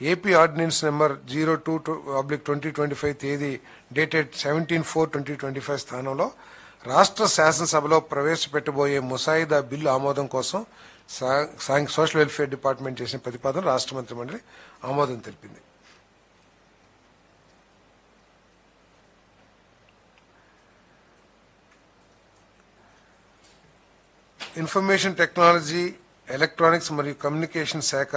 AP ordinance number 02/2025 తేదీ dated 17/4/2025 స్థానంలో రాష్ట్ర శాసనసభలో ప్రవేశపెట్టబోయే ముసాయిదా బిల్లు ఆమోదం కోసం సోషల్ వెల్ఫేర్ డిపార్ట్మెంట్ చేసిన ప్రతిపాదన రాష్ట్ర మంత్రి మండలి ఆమోదం తెలిపింది. ఇన్ఫర్మేషన్ టెక్నాలజీ, ఎలక్ట్రానిక్స్ మరియు కమ్యూనికేషన్ శాఖ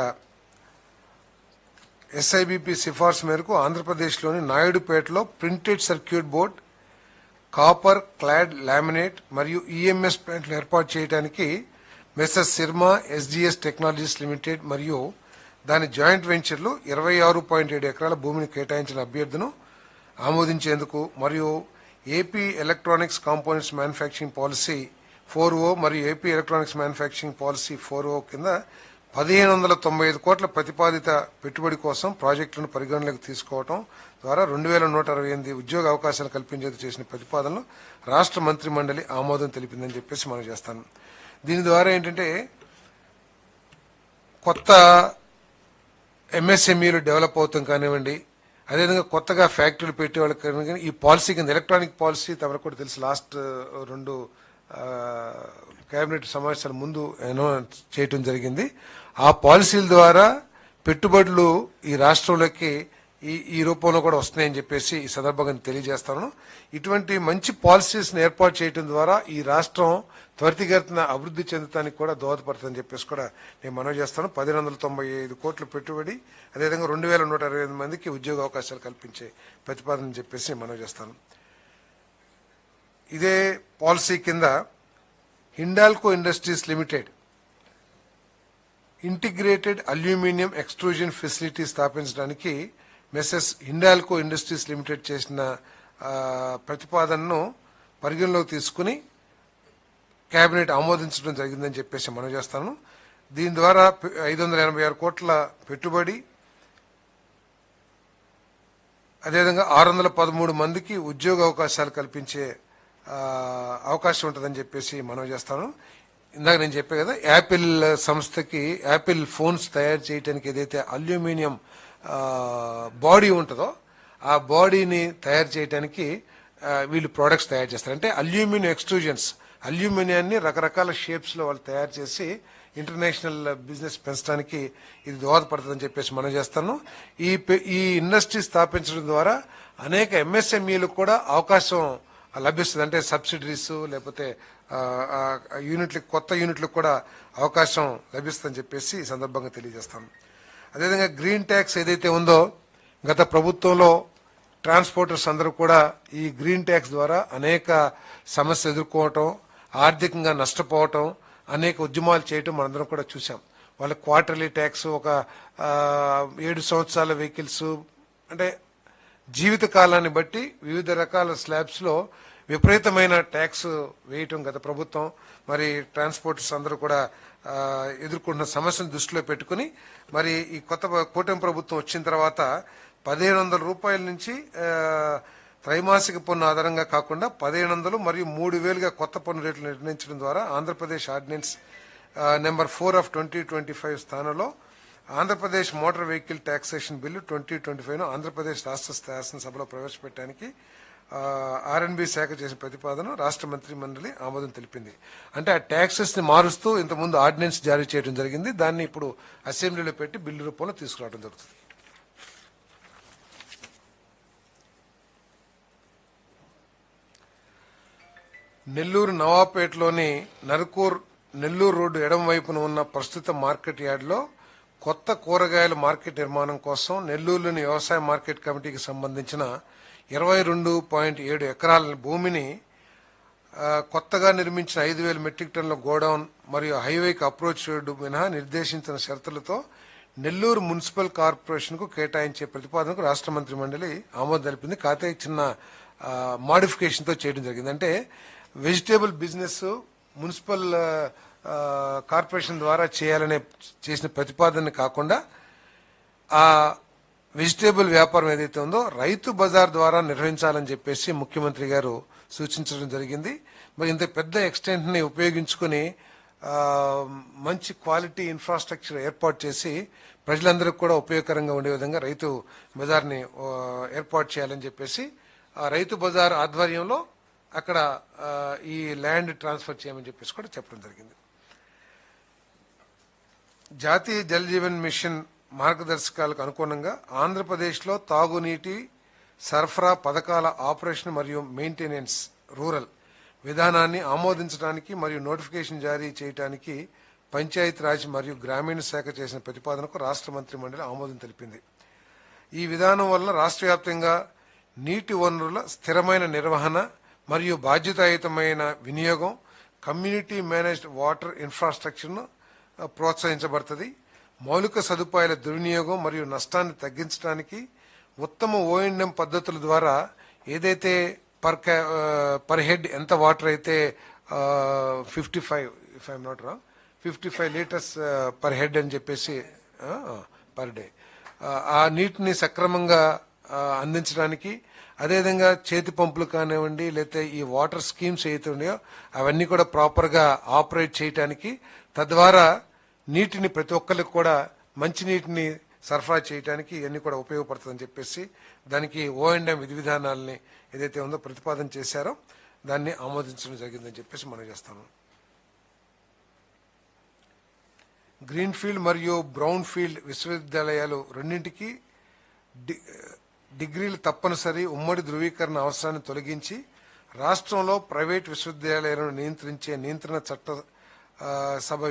ఎస్ఐబిపి సిఫార్సు మేరకు ఆంధ్రప్రదేశ్లోని నాయుడుపేటలో printed circuit board, copper clad laminate మరియు ఈఎంఎస్ ప్లాంట్లు ఏర్పాటు చేయడానికి messrs Syrma SGS technologies limited మరియు దాని జాయింట్ వెంచర్లు 26.7 ఎకరాల భూమిని కేటాయించిన అభ్యర్థును ఆమోదించేందుకు మరియు AP electronics components manufacturing policy 4O మరియు AP electronics manufacturing policy 4O కింద 1595 కోట్ల ప్రతిపాదిత పెట్టుబడి కోసం ప్రాజెక్టులను పరిగణలోకి తీసుకోవడం ద్వారా 2168 ఉద్యోగ అవకాశాలు కల్పించేందుకు చేసిన ప్రతిపాదనలు రాష్ట్ర మంత్రి మండలి ఆమోదం తెలిపిందని చెప్పేసి మనం చేస్తాను. దీని ద్వారా ఏంటంటే కొత్త ఎంఎస్ఎంఈలు డెవలప్ అవుతాం కానివ్వండి, అదేవిధంగా కొత్తగా ఫ్యాక్టరీలు పెట్టే వాళ్ళకి కానీ ఈ పాలసీ కింద ఎలక్ట్రానిక్ పాలసీ తమకు కూడా తెలుసు, లాస్ట్ 2 కేబినెట్ సమావేశాల ముందు అనౌన్స్ చేయటం జరిగింది. ఆ పాలసీల ద్వారా పెట్టుబడులు ఈ రాష్ట్రంలోకి ఈ రూపంలో కూడా వస్తున్నాయని చెప్పేసి ఈ సందర్భంగా తెలియజేస్తాను. ఇటువంటి మంచి పాలసీస్ని ఏర్పాటు చేయడం ద్వారా ఈ రాష్ట్రం త్వరితగతిన అభివృద్ధి చెందడానికి కూడా దోహదపడుతుందని చెప్పేసి కూడా నేను మనవి చేస్తాను. 1595 కోట్ల పెట్టుబడి, అదేవిధంగా 2168 మందికి ఉద్యోగ అవకాశాలు కల్పించే ప్రతిపాదన చెప్పేసి మనవి చేస్తాను. ఇదే పాలసీ కింద Hindalco industries limited integrated aluminium extrusion facility స్థాపించడానికి మెస్సెస్ హిండాల్కో ఇండస్ట్రీస్ లిమిటెడ్ చేసిన ప్రతిపాదనను పరిగణలోకి తీసుకుని కేబినెట్ ఆమోదించడం జరిగిందని చెప్పేసి మనం చేస్తాను. దీని ద్వారా 586 కోట్ల పెట్టుబడి, అదేవిధంగా 613 మందికి ఉద్యోగ అవకాశాలు కల్పించే అవకాశం ఉంటుందని చెప్పేసి మనం చేస్తాను. ఇందాక నేను చెప్పే కదా, యాపిల్ సంస్థకి యాపిల్ ఫోన్స్ తయారు చేయడానికి ఏదైతే అల్యూమినియం బాడీ ఉంటుందో ఆ బాడీని తయారు చేయడానికి వీళ్ళు ప్రోడక్ట్స్ తయారు చేస్తారు. అంటే అల్యూమినియం ఎక్స్ట్రూజన్స్, అల్యూమినియాన్ని రకరకాల షేప్స్ లో వాళ్ళు తయారు చేసి ఇంటర్నేషనల్ బిజినెస్ పెంచడానికి ఇది దోహదపడుతుందని చెప్పేసి మనం చేస్తాను. ఈ ఇండస్ట్రీ స్థాపించడం ద్వారా అనేక ఎంఎస్ఎంఈలకు కూడా అవకాశం లభిస్తుంది. అంటే సబ్సిడరీస్ లేకపోతే యూనిట్లకు, కొత్త యూనిట్లకు కూడా అవకాశం లభిస్తుందని చెప్పేసి ఈ సందర్భంగా తెలియజేస్తాను. అదేవిధంగా గ్రీన్ ట్యాక్స్ ఏదైతే ఉందో, గత ప్రభుత్వంలో ట్రాన్స్పోర్టర్స్ అందరూ కూడా ఈ గ్రీన్ ట్యాక్స్ ద్వారా అనేక సమస్యలు ఎదుర్కోవటం, ఆర్థికంగా నష్టపోవటం, అనేక ఉద్యమాలు చేయటం మనందరం కూడా చూసాం. వాళ్ళ క్వార్టర్లీ ట్యాక్స్, ఒక 7 సంవత్సరాల వెహికల్స్, అంటే జీవిత కాలాన్ని బట్టి వివిధ రకాల స్లాబ్స్ లో విపరీతమైన ట్యాక్స్ వేయటం గత ప్రభుత్వం, మరి ట్రాన్స్పోర్టర్స్ అందరూ కూడా ఎదుర్కొంటున్న సమస్యను దృష్టిలో పెట్టుకుని మరి ఈ కొత్త కూటమి ప్రభుత్వం వచ్చిన తర్వాత 1500 రూపాయల నుంచి త్రైమాసిక పన్ను ఆధారంగా కాకుండా 1500 మరియు 3000గా కొత్త పన్ను రేట్లు నిర్ణయించడం ద్వారా ఆంధ్రప్రదేశ్ ఆర్డినెన్స్ నెంబర్ 4/2025 స్థానంలో Andhra Pradesh motor vehicle taxation bill 2025ను ఆంధ్రప్రదేశ్ రాష్ట్ర శాసనసభలో ప్రవేశపెట్టడానికి ఆర్ఎన్బి శాఖ చేసిన ప్రతిపాదన రాష్ట్ర మంత్రి మండలి ఆమోదం తెలిపింది. అంటే ఆ ట్యాక్సెస్ ని మారుస్తూ ఇంతకుముందు ఆర్డినెన్స్ జారీ చేయడం జరిగింది. దాన్ని ఇప్పుడు అసెంబ్లీలో పెట్టి బిల్లు రూపంలో తీసుకురావడం జరుగుతుంది. నెల్లూరు నవాపేటలోని నెల్లూరు రోడ్డు ఎడమ వైపున ఉన్న ప్రస్తుత మార్కెట్ యార్డ్లో కొత్త కూరగాయల మార్కెట్ నిర్మాణం కోసం నెల్లూరులోని వ్యవసాయ మార్కెట్ కమిటీకి సంబంధించిన 22.7 ఎకరాల భూమిని కొత్తగా నిర్మించిన 5,000 మెట్రిక్ టన్నుల గోడౌన్ మరియు హైవేకి అప్రోచ్ రోడ్డు మినహా నిర్దేశించిన షరతులతో నెల్లూరు మున్సిపల్ కార్పొరేషన్ కు కేటాయించే ప్రతిపాదనకు రాష్ట్ర మంత్రి మండలి ఆమోదం తెలిపింది. కాతే చిన్న మాడిఫికేషన్ తో చేయడం జరిగింది. అంటే వెజిటేబుల్ బిజినెస్ మున్సిపల్ కార్పొరేషన్ ద్వారా చేసిన ప్రతిపాదన కాకుండా ఆ వెజిటేబుల్ వ్యాపారం ఏదైతే ఉందో రైతు బజార్ ద్వారా నిర్వహించాలని చెప్పేసి ముఖ్యమంత్రి గారు సూచించడం జరిగింది. మరి ఇంత పెద్ద ఎక్స్టెంట్ ని ఉపయోగించుకుని మంచి క్వాలిటీ ఇన్ఫ్రాస్ట్రక్చర్ ఏర్పాటు చేసి ప్రజలందరికీ కూడా ఉపయోగకరంగా ఉండే విధంగా రైతు బజార్ని ఏర్పాటు చేయాలని చెప్పేసి ఆ రైతు బజార్ ఆధ్వర్యంలో అక్కడ ఈ ల్యాండ్ ట్రాన్స్ఫర్ చేయమని చెప్పేసి కూడా చెప్పడం జరిగింది. జాతీయ జల్ జీవన్ మిషన్ మార్గదర్శకాలకు అనుగుణంగా ఆంధ్రప్రదేశ్లో తాగునీటి సరఫరా పథకాల ఆపరేషన్ మరియు మెయింటెనెన్స్ రూరల్ విధానాన్ని ఆమోదించడానికి మరియు నోటిఫికేషన్ జారీ చేయడానికి పంచాయతీరాజ్ మరియు గ్రామీణ శాఖ చేసిన ప్రతిపాదనకు రాష్ట్ర మంత్రి మండలి ఆమోదం తెలిపింది. ఈ విధానం వలన రాష్ట్ర వ్యాప్తంగా నీటి వనరుల స్థిరమైన నిర్వహణ మరియు బాధ్యతాయుతమైన వినియోగం, కమ్యూనిటీ మేనేజ్డ్ వాటర్ ఇన్ఫ్రాస్ట్రక్చర్ను ప్రోత్సహించబడుతుంది. మౌలిక సదుపాయాల దుర్వినియోగం మరియు నష్టాన్ని తగ్గించడానికి ఉత్తమ ఓఎండ్ఎం పద్ధతుల ద్వారా ఏదైతే పర్ హెడ్ ఎంత వాటర్ అయితే 55 లీటర్స్ పర్ హెడ్ అని చెప్పేసి పర్ డే ఆ నీటిని సక్రమంగా అందించడానికి, అదేవిధంగా చేతి పంపులు కానివ్వండి లేకపోతే ఈ వాటర్ స్కీమ్స్ ఏదైతే ఉన్నాయో అవన్నీ కూడా ప్రాపర్గా ఆపరేట్ చేయడానికి, తద్వారా నీటిని ప్రతి ఒక్కరికి కూడా మంచి నీటిని సరఫరా చేయడానికి ఇవన్నీ కూడా ఉపయోగపడుతుందని చెప్పేసి దానికి ఓఎండ్ఎం విధి విధానాలని ఏదైతే ఉందో ప్రతిపాదన చేశారో దాన్ని ఆమోదించడం జరిగిందని చెప్పేసి మనం చేస్తాము. గ్రీన్ ఫీల్డ్ మరియు బ్రౌన్ ఫీల్డ్ విశ్వవిద్యాలయాలు రెండింటికి డిగ్రీలు తప్పనిసరి ఉమ్మడి ధృవీకరణ అవసరాన్ని తొలగించి రాష్ట్రంలో ప్రైవేట్ విశ్వవిద్యాలయాలను నియంత్రించే నియంత్రణ చట్ట సభ్య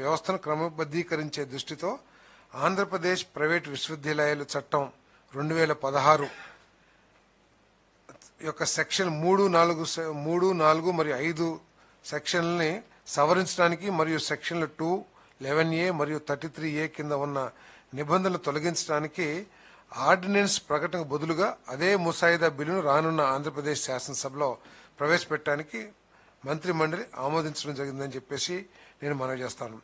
వ్యవస్థను క్రమబద్ధీకరించే దృష్టితో ఆంధ్రప్రదేశ్ ప్రైవేట్ విశ్వవిద్యాలయాలు చట్టం 2016 యొక్క సెక్షన్ 3, 4 మరియు 5 సెక్షన్లని సవరించడానికి మరియు సెక్షన్లు 2, 11A మరియు 33A కింద ఉన్న నిబంధనలు తొలగించడానికి ఆర్డినెన్స్ ప్రకటనకు బదులుగా అదే ముసాయిదా బిల్లును రానున్న ఆంధ్రప్రదేశ్ శాసనసభలో ప్రవేశపెట్టడానికి మంత్రి మండలి ఆమోదించడం జరిగిందని చెప్పేసి నేను మనవి చేస్తాను.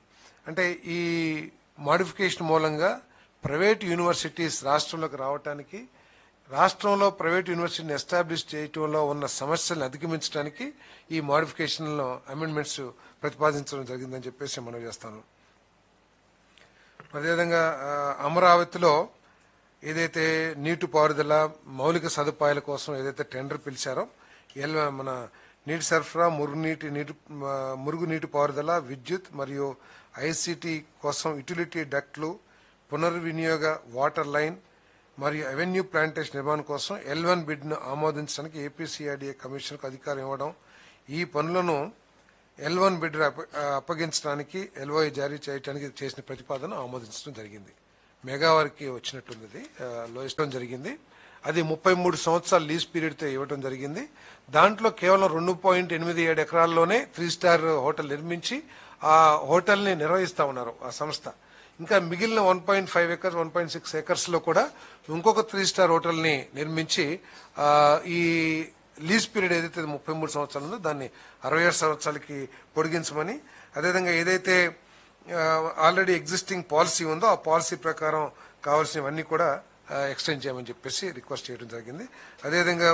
అంటే ఈ మోడిఫికేషన్ మూలంగా ప్రైవేట్ యూనివర్సిటీస్ రాష్ట్రంలోకి రావడానికి, రాష్ట్రంలో ప్రైవేట్ యూనివర్సిటీని ఎస్టాబ్లిష్ చేయటంలో ఉన్న సమస్యలను అధిగమించడానికి ఈ మోడిఫికేషన్లో అమెండ్మెంట్స్ ప్రతిపాదించడం జరిగిందని చెప్పేసి మనవి చేస్తాను. అదేవిధంగా అమరావతిలో ఏదైతే నీటిపారుదల మౌలిక సదుపాయాల కోసం ఏదైతే టెండర్ పిలిచారో మన నీటి సరఫరా, మురుగునీటి పారుదల, విద్యుత్ మరియు ఐసిటి కోసం యుటిలిటీ డక్ట్లు, పునర్వినియోగ వాటర్ లైన్ మరియు అవెన్యూ ప్లాంటేషన్ నిర్మాణం కోసం L1 బిడ్ను ఆమోదించడానికి ఏపీసీఆర్డీఏ కమిషన్కు అధికారం ఇవ్వడం, ఈ పనులను L1 బిడ్ అప్పగించడానికి LOI జారీ చేయడానికి చేసిన ప్రతిపాదన ఆమోదించడం జరిగింది. మెగావారికి వచ్చినట్టుంది, లోయస్టం జరిగింది. అది 33 సంవత్సరాల లీజ్ పీరియడ్తో ఇవ్వడం జరిగింది. దాంట్లో కేవలం 2.87 ఎకరాల్లోనే 3 స్టార్ హోటల్ నిర్మించి ఆ హోటల్ని నిర్వహిస్తా ఉన్నారు ఆ సంస్థ. ఇంకా మిగిలిన 1.5 ఎకర్స్ 1.6 ఎకర్స్ లో కూడా ఇంకొక 3 స్టార్ హోటల్ని నిర్మించి ఈ లీజ్ పీరియడ్ ఏదైతే 33 సంవత్సరాలు ఉందో దాన్ని 67 సంవత్సరాలకి పొడిగించమని, అదేవిధంగా ఏదైతే ఆల్రెడీ ఎగ్జిస్టింగ్ పాలసీ ఉందో ఆ పాలసీ ప్రకారం కావాల్సినవన్నీ కూడా ఎక్స్టెండ్ చేయమని చెప్పేసి రిక్వెస్ట్ చేయడం జరిగింది. అదేవిధంగా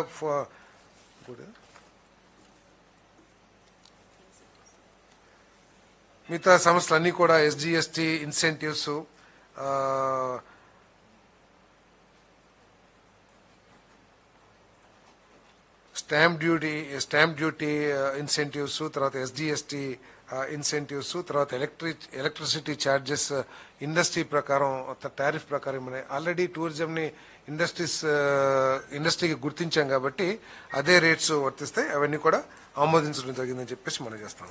మిగతా సంస్థలన్నీ కూడా SGST incentives, stamp duty incentives, తర్వాత SGST ఇన్సెంటివ్స్, తర్వాత ఎలక్ట్రిసిటీ ఛార్జెస్ ఇండస్ట్రీ ప్రకారం టారిఫ్ ప్రకారం ఆల్రెడీ టూరిజంని ఇండస్ట్రీకి గుర్తించాం కాబట్టి అదే రేట్స్ వర్తిస్తాయి. అవన్నీ కూడా ఆమోదించడం జరిగిందని చెప్పేసి మనం చేస్తాం.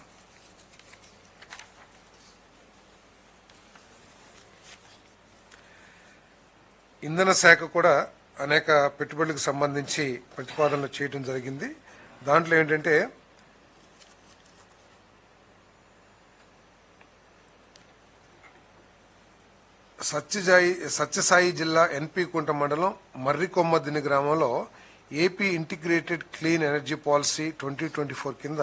ఇంధన శాఖ కూడా అనేక పెట్టుబడులకు సంబంధించి ప్రతిపాదనలు చేయడం జరిగింది. దాంట్లో ఏంటంటే సత్యసాయి జిల్లా ఎన్పి కుంట మండలం మర్రికొమ్మదిని గ్రామంలో AP integrated clean energy policy 2024 కింద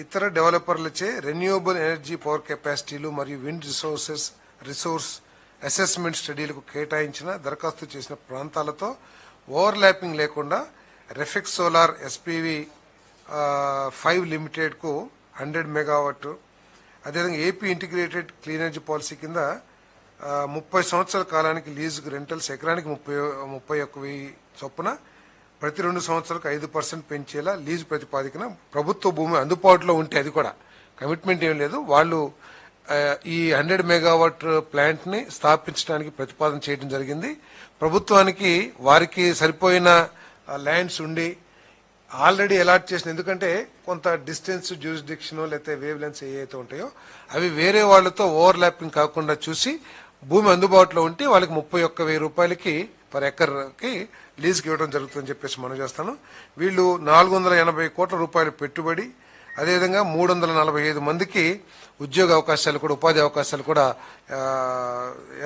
ఇతర డెవలపర్లచే రెన్యూవబుల్ ఎనర్జీ పవర్ కెపాసిటీలు మరియు విండ్ రిసోర్స్ అసెస్మెంట్ స్టడీలకు కేటాయించిన దరఖాస్తు చేసిన ప్రాంతాలతో ఓవర్లాపింగ్ లేకుండా రెఫెక్స్ సోలార్ SPV 5 లిమిటెడ్కు 100 మెగావాట్, అదేవిధంగా AP integrated clean energy policy కింద 30 సంవత్సరాల కాలానికి లీజుకు రెంటల్స్ ఎకరానికి 31,000 చొప్పున ప్రతి 2 సంవత్సరాలకు 5% పెంచేలా లీజు ప్రతిపాదికన ప్రభుత్వ భూమి అందుబాటులో ఉంటే, అది కూడా కమిట్మెంట్ ఏం లేదు, వాళ్ళు ఈ 100 మెగావాట్ ప్లాంట్ ని స్థాపించడానికి ప్రతిపాదన చేయడం జరిగింది. ప్రభుత్వానికి వారికి సరిపోయిన ల్యాండ్స్ ఉండి ఆల్రెడీ అలాట్ చేసిన, ఎందుకంటే కొంత డిస్టెన్స్ జ్యూరిస్డిక్షన్ లేకపోతే వేవ్ లెన్స్ ఏవైతే ఉంటాయో అవి వేరే వాళ్ళతో ఓవర్లాపింగ్ కాకుండా చూసి భూమి అందుబాటులో ఉంటే వాళ్ళకి 31,000 రూపాయలకి పర్ ఎకర్కి లీజుకి ఇవ్వడం జరుగుతుందని చెప్పేసి మనం చేస్తాను. వీళ్ళు 480 కోట్ల రూపాయల పెట్టుబడి, అదేవిధంగా 345 మందికి ఉద్యోగ అవకాశాలు కూడా, ఉపాధి అవకాశాలు కూడా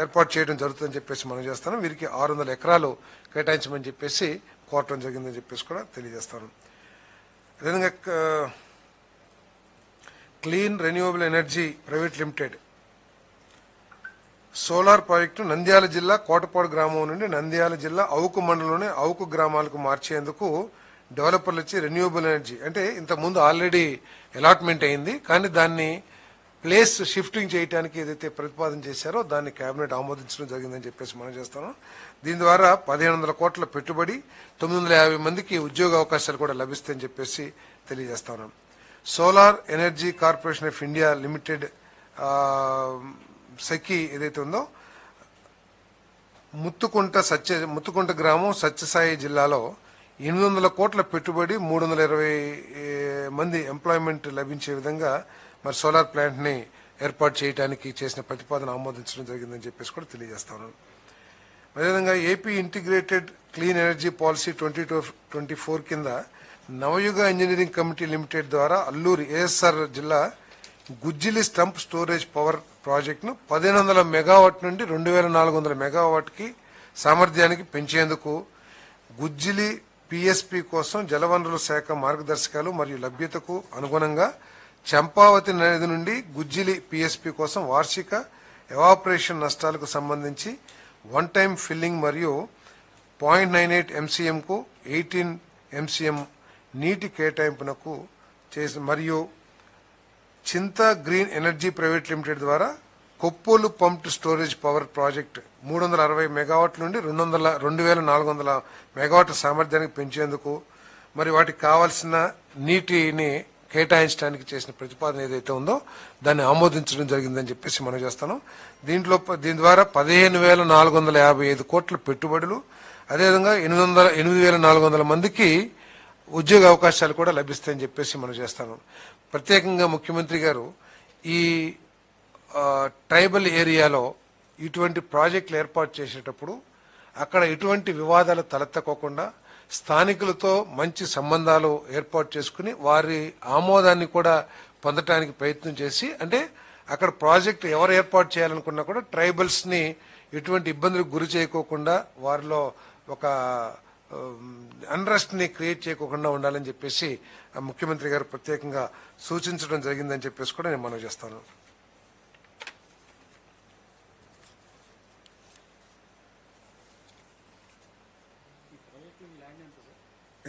ఏర్పాటు చేయడం జరుగుతుందని చెప్పేసి మనం చేస్తాను. వీరికి 600 ఎకరాలు కేటాయించమని చెప్పేసి కోరటం జరిగిందని చెప్పేసి కూడా తెలియజేస్తాను. అదేవిధంగా clean renewable energy private limited solar project Nandyal జిల్లా కోటపాడు గ్రామం నుండి నంద్యాల జిల్లా అవుకు మండలంలోని అవుకు గ్రామాలకు మార్చేందుకు డెవలపర్లు వచ్చి రెన్యూవబుల్ ఎనర్జీ, అంటే ఇంతకుముందు ఆల్రెడీ అలాట్మెంట్ అయింది కానీ దాన్ని ప్లేస్ షిఫ్టింగ్ చేయడానికి ఏదైతే ప్రతిపాదన చేశారో దాన్ని కేబినెట్ ఆమోదించడం జరిగిందని చెప్పేసి మనం చేస్తాను. దీని ద్వారా 1,500 కోట్ల పెట్టుబడి, 950 మందికి ఉద్యోగ అవకాశాలు కూడా లభిస్తాయని చెప్పేసి తెలియజేస్తాను. Solar energy corporation of India limited SECI ఏదైతే ఉందో ముత్తుకుంట గ్రామం సత్యసాయి జిల్లాలో 800 కోట్ల పెట్టుబడి, 320 మంది ఎంప్లాయ్మెంట్ లభించే విధంగా మరి సోలార్ ప్లాంట్ ని ఏర్పాటు చేయడానికి చేసిన ప్రతిపాదన ఆమోదించడం జరిగిందని చెప్పేసి కూడా తెలియజేస్తాను. అదేవిధంగా AP integrated clean energy policy 2024 కింద నవయుగ ఇంజనీరింగ్ కమిటీ లిమిటెడ్ ద్వారా అల్లూరి ఏఎస్ఆర్ జిల్లా గుజ్జిలి స్టంప్ స్టోరేజ్ పవర్ ప్రాజెక్టును 1,500 మెగావాట్ నుండి 2,400 మెగావాట్కి సామర్థ్యానికి పెంచేందుకు గుజ్జిలి పిఎస్పి కోసం జలవనరుల శాఖ మార్గదర్శకాలు మరియు లభ్యతకు అనుగుణంగా చంపావతి నది నుండి గుజ్జిలి పిఎస్పి కోసం వార్షిక ఎవాపరేషన్ నష్టాలకు సంబంధించి వన్ టైం ఫిల్లింగ్ మరియు 0.98 ఎంసీఎంకు 18 ఎంసీఎం నీటి కేటాయింపునకు చేసి, మరియు చింత గ్రీన్ ఎనర్జీ ప్రైవేట్ లిమిటెడ్ ద్వారా Koppolu pumped storage power project 360 మెగావాట్ల నుండి 2,400 మెగావాట్ల సామర్థ్యానికి పెంచేందుకు మరి వాటికి కావాల్సిన నీటిని కేటాయించడానికి చేసిన ప్రతిపాదన ఏదైతే ఉందో దాన్ని ఆమోదించడం జరిగిందని చెప్పేసి మనం చేస్తాను. దీని ద్వారా 15,455 కోట్ల పెట్టుబడులు, అదేవిధంగా 8,400 మందికి ఉద్యోగ అవకాశాలు కూడా లభిస్తాయని చెప్పేసి మనం చేస్తాను. ప్రత్యేకంగా ముఖ్యమంత్రి గారు ఈ ట్రైబల్ ఏరియాలో ఇటువంటి ప్రాజెక్టులు ఏర్పాటు చేసేటప్పుడు అక్కడ ఎటువంటి వివాదాలు తలెత్తకోకుండా స్థానికులతో మంచి సంబంధాలు ఏర్పాటు చేసుకుని వారి ఆమోదాన్ని కూడా పొందటానికి ప్రయత్నం చేసి, అంటే అక్కడ ప్రాజెక్టు ఎవరు ఏర్పాటు చేయాలనుకున్నా కూడా ట్రైబల్స్ ని ఎటువంటి ఇబ్బందులకు గురి చేయకోకుండా వారిలో ఒక అన్రెస్ట్ ని క్రియేట్ చేయకోకుండా ఉండాలని చెప్పేసి ముఖ్యమంత్రి గారు ప్రత్యేకంగా సూచించడం జరిగిందని చెప్పేసి కూడా నేను మనవి చేస్తాను.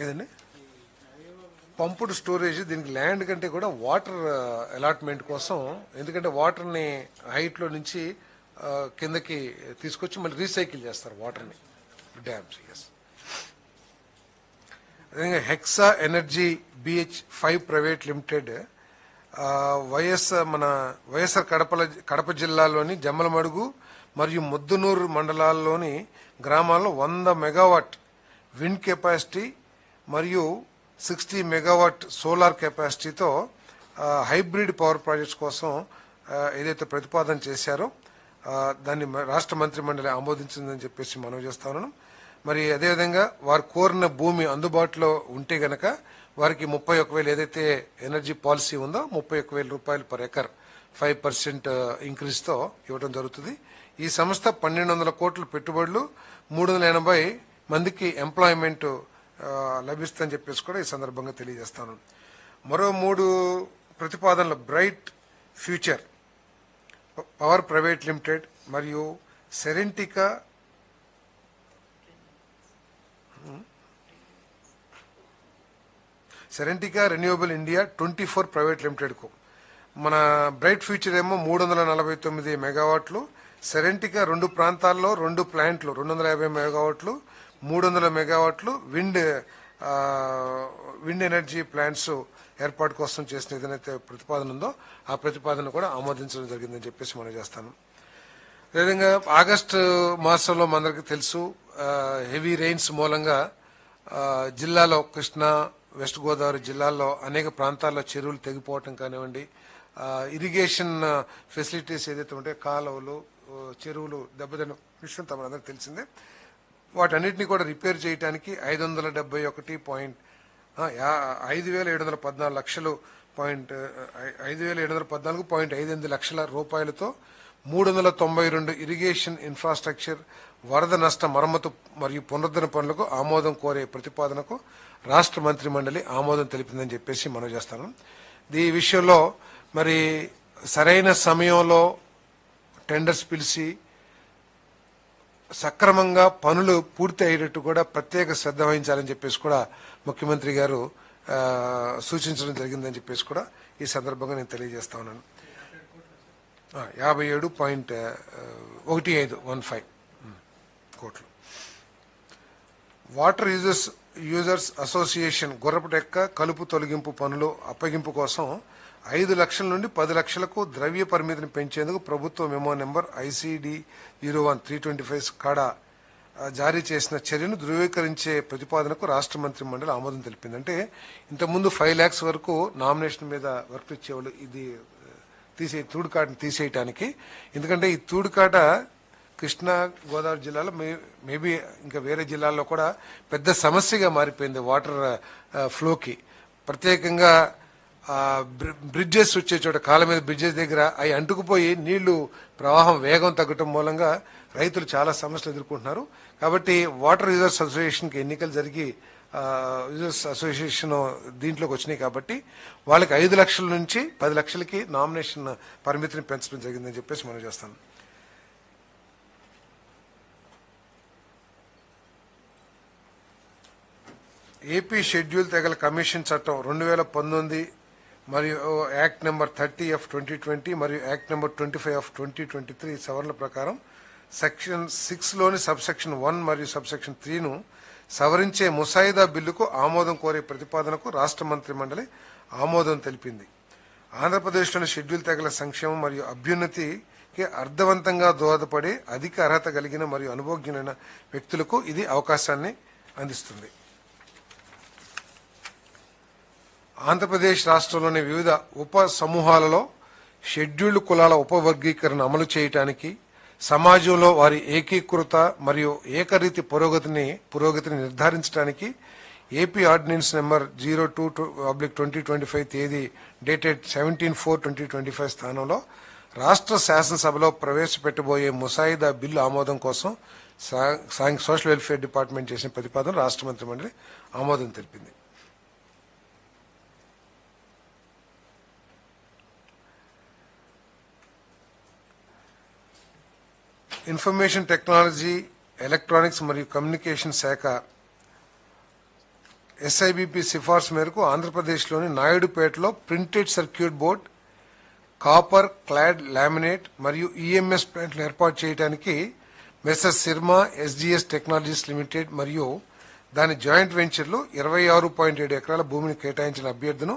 ఏదండి పంపుడ్ స్టోరేజ్, దీనికి ల్యాండ్ కంటే కూడా వాటర్ అలాట్మెంట్ కోసం, ఎందుకంటే వాటర్ ని హైట్ లో నుంచి కిందకి తీసుకొచ్చి మళ్ళీ రీసైకిల్ చేస్తారు వాటర్ ని డ్యామ్స్. అదేవిధంగా hexa energy BH5 private limited YSR Kadapa జిల్లాలోని జమ్మలమడుగు మరియు ముద్దునూరు మండలాల్లోని గ్రామాల్లో 100 మెగావాట్ విండ్ కెపాసిటీ మరియు 60 మెగావాట్ సోలార్ కెపాసిటీతో హైబ్రిడ్ పవర్ ప్రాజెక్ట్స్ కోసం ఏదైతే ప్రతిపాదన చేశారో దాన్ని రాష్ట్ర మంత్రి మండలి ఆమోదించిందని చెప్పేసి మనవి చేస్తాను. మరి అదేవిధంగా వారు కోరిన భూమి అందుబాటులో ఉంటే గనక వారికి 31,000 ఏదైతే ఎనర్జీ పాలసీ ఉందో 31,000 రూపాయలు పర్ ఎకర్ 5% ఇంక్రీజ్ తో ఇవ్వడం జరుగుతుంది. ఈ సంస్థ 1,200 కోట్ల పెట్టుబడులు, 380 మందికి ఎంప్లాయ్మెంట్ లభిస్తుందని చెప్పేసి కూడా ఈ సందర్భంగా తెలియజేస్తాను. మరో 3 ప్రతిపాదనలు bright future power private limited మరియు సెరెంటికా రెన్యూవబుల్ ఇండియా 24 ప్రైవేట్ లిమిటెడ్ కు, మన బ్రైట్ ఫ్యూచర్ ఏమో 349 మెగావాట్లు, సెరెంటికా 2 ప్రాంతాల్లో 2 ప్లాంట్లు 250 మెగావాట్లు 300 మెగావాట్లు విండ్ ఎనర్జీ ప్లాంట్స్ ఏర్పాటు కోసం చేసిన ఏదైతే ప్రతిపాదన ఉందో ఆ ప్రతిపాదన కూడా ఆమోదించడం జరిగిందని చెప్పేసి మనం చేస్తాను. అదేవిధంగా ఆగస్టు మాసంలో మనందరికీ తెలుసు హెవీ రెయిన్స్ మూలంగా జిల్లాలో కృష్ణా వెస్ట్ గోదావరి జిల్లాల్లో అనేక ప్రాంతాల్లో చెరువులు తెగిపోవటం కానివ్వండి, ఇరిగేషన్ ఫెసిలిటీస్ ఏదైతే ఉంటాయో కాలువలు చెరువులు దెబ్బతిన్న విషయం తమరందరికీ తెలిసిందే. వాటన్నిటిని కూడా రిపేర్ చేయడానికి 5,714 లక్షలు 5,714.58 లక్షల రూపాయలతో 392 ఇరిగేషన్ ఇన్ఫ్రాస్ట్రక్చర్ వరద నష్ట మరమ్మతు మరియు పునరుద్ధరణ పనులకు ఆమోదం కోరే ప్రతిపాదనకు రాష్ట్ర మంత్రి మండలి ఆమోదం తెలిపిందని చెప్పేసి మనం చేస్తాను. ఈ విషయంలో మరి సరైన సమయంలో టెండర్స్ పిలిచి సక్రమంగా పనులు పూర్తి అయ్యేటట్టు కూడా ప్రత్యేక శ్రద్ధ వహించాలని చెప్పేసి కూడా ముఖ్యమంత్రి గారు సూచించడం జరిగిందని చెప్పేసి కూడా ఈ సందర్భంగా నేను తెలియజేస్తా ఉన్నాను. 57.15 కోట్లు. వాటర్ యూజర్స్ అసోసియేషన్ గుర్రపుటెక్క కలుపు తొలగింపు పనులు అప్పగింపు కోసం 5 లక్షల నుండి 10 లక్షలకు ద్రవ్య పరిమితిని పెంచేందుకు ప్రభుత్వ మెమో నెంబర్ ICD 01-325 కాడ జారీ చేసిన చర్యను ధృవీకరించే ప్రతిపాదనకు రాష్ట్ర మంత్రి మండలి ఆమోదం తెలిపింది. అంటే ఇంతకుముందు 5 lakhs వరకు నామినేషన్ మీద వర్క్ ఇచ్చేవాళ్ళు ఇది తూడుకాటను తీసేయటానికి. ఎందుకంటే ఈ తూడుకాట కృష్ణా గోదావరి జిల్లాలో మేబీ ఇంకా వేరే జిల్లాల్లో కూడా పెద్ద సమస్యగా మారిపోయింది వాటర్ ఫ్లోకి. ప్రత్యేకంగా బ్రిడ్జెస్ వచ్చే చోట కాళ్ళ మీద బ్రిడ్జెస్ దగ్గర అవి అంటుకుపోయి నీళ్లు ప్రవాహం వేగం తగ్గటం మూలంగా రైతులు చాలా సమస్యలు ఎదుర్కొంటున్నారు. కాబట్టి వాటర్ యూజర్స్ అసోసియేషన్కి ఎన్నికలు జరిగి యూజర్స్ అసోసియేషన్ దీంట్లోకి వచ్చినాయి కాబట్టి వాళ్ళకి 5 లక్షల నుంచి 10 లక్షలకి నామినేషన్ పరిమితిని పెంచడం జరిగిందని చెప్పేసి మనం చేస్తాం. ఏపీ షెడ్యూల్ తెగల కమిషన్ చట్టం 2019 మరియు యాక్ట్ నెంబర్ 30/2020 మరియు యాక్ట్ నెంబర్ 25/2023 సవరణ ప్రకారం సెక్షన్ 6లోని సబ్సెక్షన్ 1 మరియు సబ్సెక్షన్ 3ను సవరించే ముసాయిదా బిల్లుకు ఆమోదం కోరే ప్రతిపాదనకు రాష్ట్ర మంత్రి మండలి ఆమోదం తెలిపింది. ఆంధ్రప్రదేశ్లోని షెడ్యూల్ తెగల సంక్షేమం మరియు అభ్యున్నతికి అర్థవంతంగా దోహదపడే అధిక అర్హత కలిగిన మరియు అనుభవజ్ఞులైన వ్యక్తులకు ఇది అవకాశాన్ని అందిస్తుంది. ఆంధ్రప్రదేశ్ రాష్ట్రంలోని వివిధ ఉప సమూహాలలో షెడ్యూల్డ్ కులాల ఉపవర్గీకరణ అమలు చేయడానికి సమాజంలో వారి ఏకీకృత మరియు ఏకరీతి పురోగతిని నిర్ధారించడానికి ఏపీ ఆర్డినెన్స్ నెంబర్ 02/2025 తేదీ డేటెడ్ 17/4/2025 స్థానంలో రాష్ట్ర శాసనసభలో ప్రవేశపెట్టబోయే ముసాయిదా బిల్లు ఆమోదం కోసం సోషల్ వెల్ఫేర్ డిపార్ట్మెంట్ చేసిన ప్రతిపాదన రాష్ట్ర మంత్రి మండలి ఆమోదం తెలిపింది. ఇన్ఫర్మేషన్ టెక్నాలజీ ఎలక్ట్రానిక్స్ మరియు కమ్యూనికేషన్ శాఖ ఎస్ఐబిపి సిఫార్సు మేరకు ఆంధ్రప్రదేశ్లోని నాయుడుపేటలో printed circuit board, copper clad laminate మరియు ఈఎంఎస్ ప్లాంట్లు ఏర్పాటు చేయడానికి messrs Syrma SGS technologies limited మరియు దాని జాయింట్ వెంచర్లు 26.7 ఎకరాల భూమిని కేటాయించిన అభ్యర్థును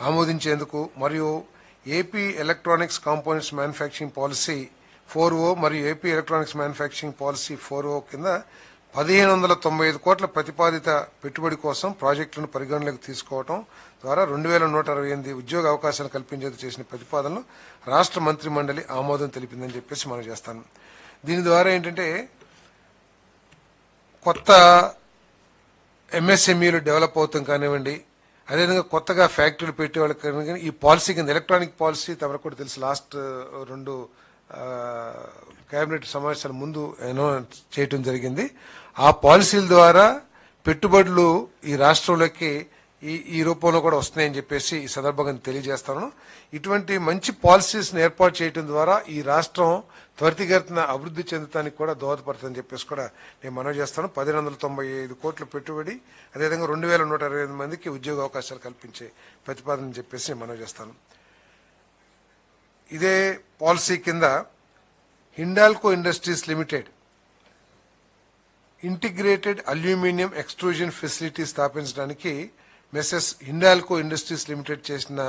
ఆమోదించేందుకు మరియు AP electronics components manufacturing policy 4O మరియు AP electronics manufacturing policy 4O కింద 1,595 కోట్ల ప్రతిపాదిత పెట్టుబడి కోసం ప్రాజెక్టులను పరిగణలోకి తీసుకోవడం ద్వారా 2,168 ఉద్యోగ అవకాశాలు కల్పించేందుకు చేసిన ప్రతిపాదనలు రాష్ట్ర మంత్రి మండలి ఆమోదం తెలిపిందని చెప్పేసి మనం చేస్తాను. దీని ద్వారా ఏంటంటే కొత్త ఎంఎస్ఎంఈలు డెవలప్ అవుతాం కానివ్వండి, అదేవిధంగా కొత్తగా ఫ్యాక్టరీలు పెట్టే వాళ్ళకి ఈ పాలసీ కింద ఎలక్ట్రానిక్ పాలసీ తమకు కూడా తెలుసు లాస్ట్ 2 కేబినెట్ సమావేశాల ముందు అనౌన్స్ చేయటం జరిగింది. ఆ పాలసీల ద్వారా పెట్టుబడులు ఈ రాష్ట్రంలోకి ఈ రూపంలో కూడా వస్తున్నాయని చెప్పేసి ఈ సందర్భంగా తెలియజేస్తాను. ఇటువంటి మంచి పాలసీస్ ఏర్పాటు చేయడం ద్వారా ఈ రాష్ట్రం త్వరితగతిన అభివృద్ధి చెందడానికి కూడా దోహదపడుతుందని చెప్పేసి కూడా నేను మనవి చేస్తాను. 1,195 కోట్ల పెట్టుబడి, అదేవిధంగా 2,125 మందికి ఉద్యోగ అవకాశాలు కల్పించే ప్రతిపాదన చెప్పేసి మనవి చేస్తాను. ఇదే పాలసీ కింద Hindalco industries limited integrated aluminium extrusion facility స్థాపించడానికి మెసెస్ హిండాల్కో ఇండస్ట్రీస్ లిమిటెడ్ చేసిన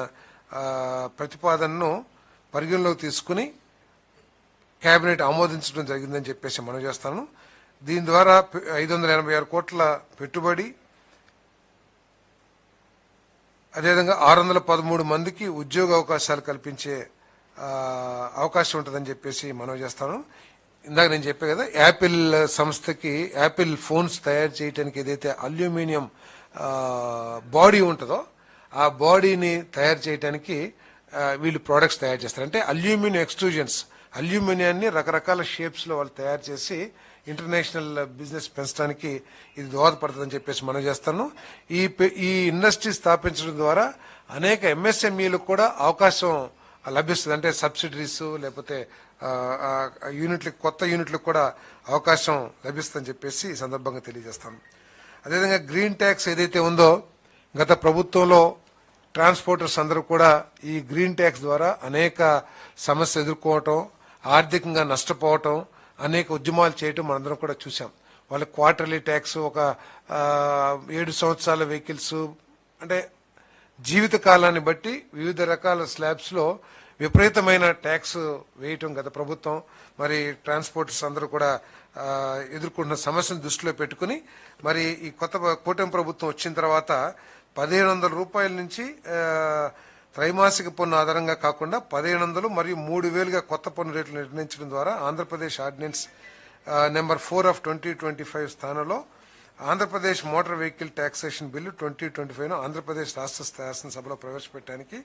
ప్రతిపాదనను పరిగణలోకి తీసుకుని కేబినెట్ ఆమోదించడం జరిగిందని చెప్పేసి మనం చేస్తాను. దీని ద్వారా 586 కోట్ల పెట్టుబడి, అదేవిధంగా 613 మందికి ఉద్యోగ అవకాశాలు కల్పించే అవకాశం ఉంటుందని చెప్పేసి మనం చేస్తాను. ఇందాక నేను చెప్పే కదా, యాపిల్ సంస్థకి యాపిల్ ఫోన్స్ తయారు చేయడానికి ఏదైతే అల్యూమినియం బాడీ ఉంటుందో ఆ బాడీని తయారు చేయడానికి వీళ్ళు ప్రోడక్ట్స్ తయారు చేస్తారు. అంటే అల్యూమినియం ఎక్స్ట్రూజన్స్, అల్యూమినియాన్ని రకరకాల షేప్స్ లో వాళ్ళు తయారు చేసి ఇంటర్నేషనల్ బిజినెస్ పెంచడానికి ఇది దోహదపడుతుందని చెప్పేసి మనం చేస్తాను. ఈ ఇండస్ట్రీ స్థాపించడం ద్వారా అనేక ఎంఎస్ఎంఈలకు కూడా అవకాశం లభిస్తుంది. అంటే సబ్సిడరీస్ లేకపోతే యూనిట్లకు, కొత్త యూనిట్లకు కూడా అవకాశం లభిస్తుందని చెప్పేసి ఈ సందర్భంగా తెలియజేస్తాను. అదేవిధంగా గ్రీన్ ట్యాక్స్ ఏదైతే ఉందో, గత ప్రభుత్వంలో ట్రాన్స్పోర్టర్స్ అందరూ కూడా ఈ గ్రీన్ ట్యాక్స్ ద్వారా అనేక సమస్యలు ఎదుర్కోవటం, ఆర్థికంగా నష్టపోవటం, అనేక ఉద్యమాలు చేయటం మనందరం కూడా చూసాం. వాళ్ళ క్వార్టర్లీ ట్యాక్స్, ఒక 7 సంవత్సరాల వెహికల్స్, అంటే జీవిత కాలాన్ని బట్టి వివిధ రకాల స్లాబ్స్ లో విపరీతమైన ట్యాక్స్ వేయటం గత ప్రభుత్వం. మరి ట్రాన్స్పోర్టర్స్ అందరూ కూడా ఎదుర్కొంటున్న సమస్యను దృష్టిలో పెట్టుకుని మరి ఈ కొత్త కూటమి ప్రభుత్వం వచ్చిన తర్వాత 1,500 రూపాయల నుంచి త్రైమాసిక పన్ను ఆధారంగా కాకుండా 1,500 మరియు 3,000గా కొత్త పన్ను రేట్లు నిర్ణయించడం ద్వారా ఆంధ్రప్రదేశ్ ఆర్డినెన్స్ నెంబర్ 4 ఆఫ్ 2025 స్థానంలో Andhra Pradesh motor vehicle taxation bill 2025ను ఆంధ్రప్రదేశ్ రాష్ట్ర శాసనసభలో ప్రవేశపెట్టడానికి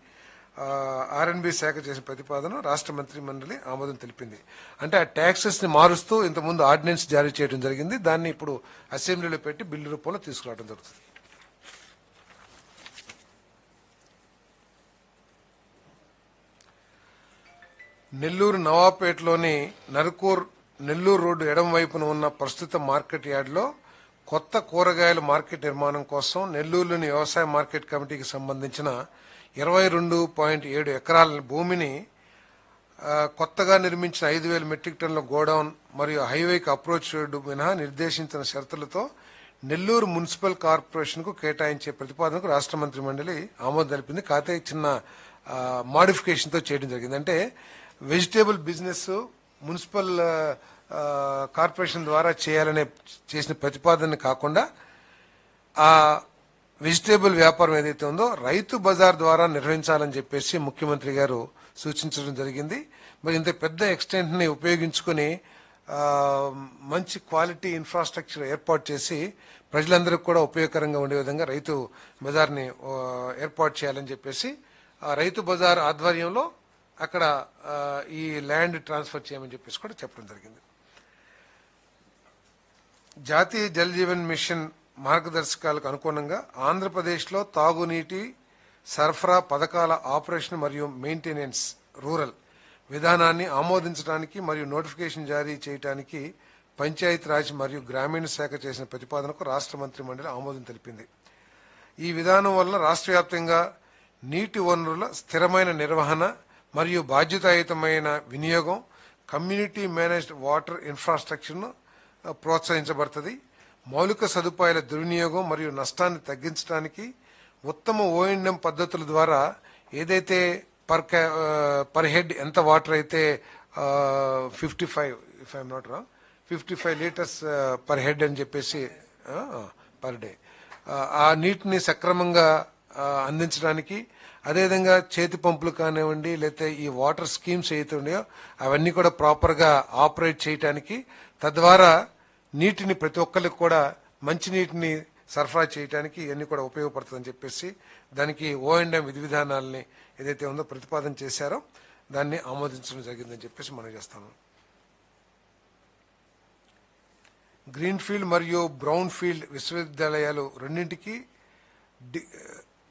ఆర్ఎన్బి శాఖ చేసిన ప్రతిపాదన రాష్ట్ర మంత్రి మండలి ఆమోదం తెలిపింది. అంటే ఆ ట్యాక్సెస్ ని మారుస్తూ ఇంతకుముందు ఆర్డినెన్స్ జారీ చేయడం జరిగింది. దాన్ని ఇప్పుడు అసెంబ్లీలో పెట్టి బిల్లు రూపంలో తీసుకురావడం జరుగుతుంది. నెల్లూరు నవాపేటలోని నెల్లూరు రోడ్డు ఎడమ వైపున ఉన్న ప్రస్తుత మార్కెట్ యార్డులో కొత్త కూరగాయల మార్కెట్ నిర్మాణం కోసం నెల్లూరులోని వ్యవసాయ మార్కెట్ కమిటీకి సంబంధించిన 22.7 ఎకరాల భూమిని కొత్తగా నిర్మించిన 5,000 మెట్రిక్ టన్నుల గోడౌన్ మరియు హైవేకి అప్రోచ్ రోడ్డు మినహా నిర్దేశించిన షరతులతో నెల్లూరు మున్సిపల్ కార్పొరేషన్ కు కేటాయించే ప్రతిపాదనకు రాష్ట్ర మంత్రి మండలి ఆమోదం తెలిపింది. కాకపోతే చిన్న మాడిఫికేషన్ తో చేయడం జరిగింది. అంటే వెజిటేబుల్ బిజినెస్ మున్సిపల్ కార్పొరేషన్ ద్వారా చేసిన ప్రతిపాదన కాకుండా ఆ వెజిటేబుల్ వ్యాపారం ఏదైతే ఉందో రైతు బజార్ ద్వారా నిర్వహించాలని చెప్పేసి ముఖ్యమంత్రి గారు సూచించడం జరిగింది. మరి ఇంత పెద్ద ఎక్స్టెంట్ ని ఉపయోగించుకుని మంచి క్వాలిటీ ఇన్ఫ్రాస్ట్రక్చర్ ఏర్పాటు చేసి ప్రజలందరికీ కూడా ఉపయోగకరంగా ఉండే విధంగా రైతు బజార్ని ఏర్పాటు చేయాలని చెప్పేసి ఆ రైతు బజార్ ఆధ్వర్యంలో అక్కడ ఈ ల్యాండ్ ట్రాన్స్ఫర్ చేయమని చెప్పేసి కూడా చెప్పడం జరిగింది. జాతీయ జల్ జీవన్ మిషన్ మార్గదర్శకాలకు అనుగుణంగా ఆంధ్రప్రదేశ్లో తాగునీటి సరఫరా పథకాల ఆపరేషన్ మరియు మెయింటెనెన్స్ రూరల్ విధానాన్ని ఆమోదించడానికి మరియు నోటిఫికేషన్ జారీ చేయడానికి పంచాయతీరాజ్ మరియు గ్రామీణ శాఖ చేసిన ప్రతిపాదనకు రాష్ట్ర మంత్రి మండలి ఆమోదం తెలిపింది. ఈ విధానం వల్ల రాష్ట్ర వ్యాప్తంగా నీటి వనరుల స్థిరమైన నిర్వహణ మరియు బాధ్యతాయుతమైన వినియోగం, కమ్యూనిటీ మేనేజ్డ్ వాటర్ ఇన్ఫ్రాస్ట్రక్చర్ను ప్రోత్సహించబడుతుంది. మౌలిక సదుపాయాల దుర్వినియోగం మరియు నష్టాన్ని తగ్గించడానికి ఉత్తమ ఓఎండ్ఎం పద్ధతుల ద్వారా ఏదైతే పర్ హెడ్ ఎంత వాటర్ అయితే 55 లీటర్స్ పర్ హెడ్ అని చెప్పేసి పర్ డే ఆ నీటిని సక్రమంగా అందించడానికి, అదేవిధంగా చేతి పంపులు కానివ్వండి లేకపోతే ఈ వాటర్ స్కీమ్స్ ఏదైతే ఉన్నాయో అవన్నీ కూడా ప్రాపర్ గా ఆపరేట్ చేయడానికి, తద్వారా నీటిని ప్రతి ఒక్కరికి కూడా మంచి నీటిని సరఫరా చేయడానికి ఇవన్నీ కూడా ఉపయోగపడుతుందని చెప్పేసి దానికి ఓఎండ్ఎం విధి విధానాలని ఏదైతే ఉందో ప్రతిపాదన చేశారో దాన్ని ఆమోదించడం జరిగిందని చెప్పేసి మనం చేస్తాము. గ్రీన్ ఫీల్డ్ మరియు బ్రౌన్ ఫీల్డ్ విశ్వవిద్యాలయాలు రెండింటికి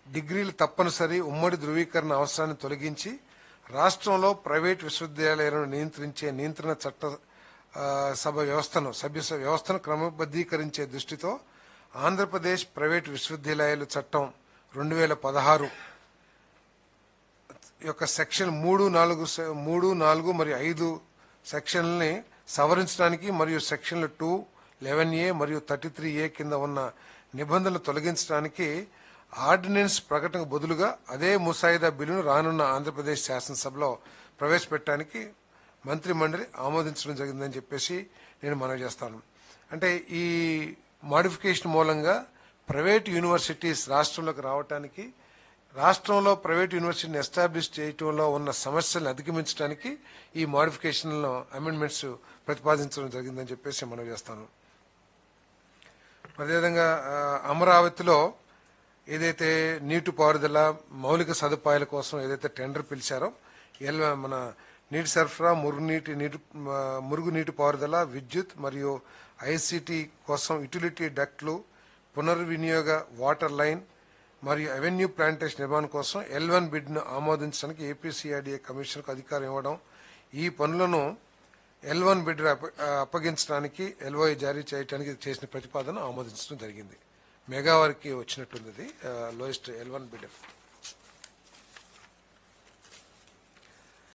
డిగ్రీలు తప్పనిసరి ఉమ్మడి ధృవీకరణ అవసరాన్ని తొలగించి రాష్ట్రంలో ప్రైవేట్ విశ్వవిద్యాలయాలను నియంత్రించే నియంత్రణ చట్ట వ్యవస్థను క్రమబద్ధీకరించే దృష్టితో ఆంధ్రప్రదేశ్ ప్రైవేట్ విశ్వవిద్యాలయాలు చట్టం 2016 యొక్క సెక్షన్ 3, 4 మరియు 5 సెక్షన్లని సవరించడానికి మరియు సెక్షన్లు 2, 11A మరియు 33A కింద ఉన్న నిబంధనలు తొలగించడానికి ఆర్డినెన్స్ ప్రకటనకు బదులుగా అదే ముసాయిదా బిల్లును రానున్న ఆంధ్రప్రదేశ్ శాసనసభలో ప్రవేశపెట్టడానికి మంత్రి మండలి ఆమోదించడం జరిగిందని చెప్పేసి నేను మనవి చేస్తాను. అంటే ఈ మోడిఫికేషన్ మూలంగా ప్రైవేట్ యూనివర్సిటీస్ రాష్ట్రంలోకి రావడానికి, రాష్ట్రంలో ప్రైవేట్ యూనివర్సిటీని ఎస్టాబ్లిష్ చేయటంలో ఉన్న సమస్యలను అధిగమించడానికి ఈ మోడిఫికేషన్లో అమెండ్మెంట్స్ ప్రతిపాదించడం జరిగిందని చెప్పేసి మనవి చేస్తాను. అదేవిధంగా అమరావతిలో ఏదైతే నీటిపారుదల మౌలిక సదుపాయాల కోసం ఏదైతే టెండర్ పిలిచారో మన నీటి సరఫరా, మురుగునీటి పారుదల, విద్యుత్ మరియు ఐసిటి కోసం యుటిలిటీ డక్ట్లు, పునర్వినియోగ వాటర్ లైన్ మరియు అవెన్యూ ప్లాంటేషన్ నిర్మాణం కోసం L1 బిడ్ను ఆమోదించడానికి ఏపీసీఆర్డీఏ కమిషన్కు అధికారం ఇవ్వడం, ఈ పనులను L1 బిడ్ అప్పగించడానికి LOI జారీ చేయడానికి చేసిన ప్రతిపాదన ఆమోదించడం జరిగింది. మెగా వారికి వచ్చినట్టుంది, లోయెస్ట్ L1 బిడ్.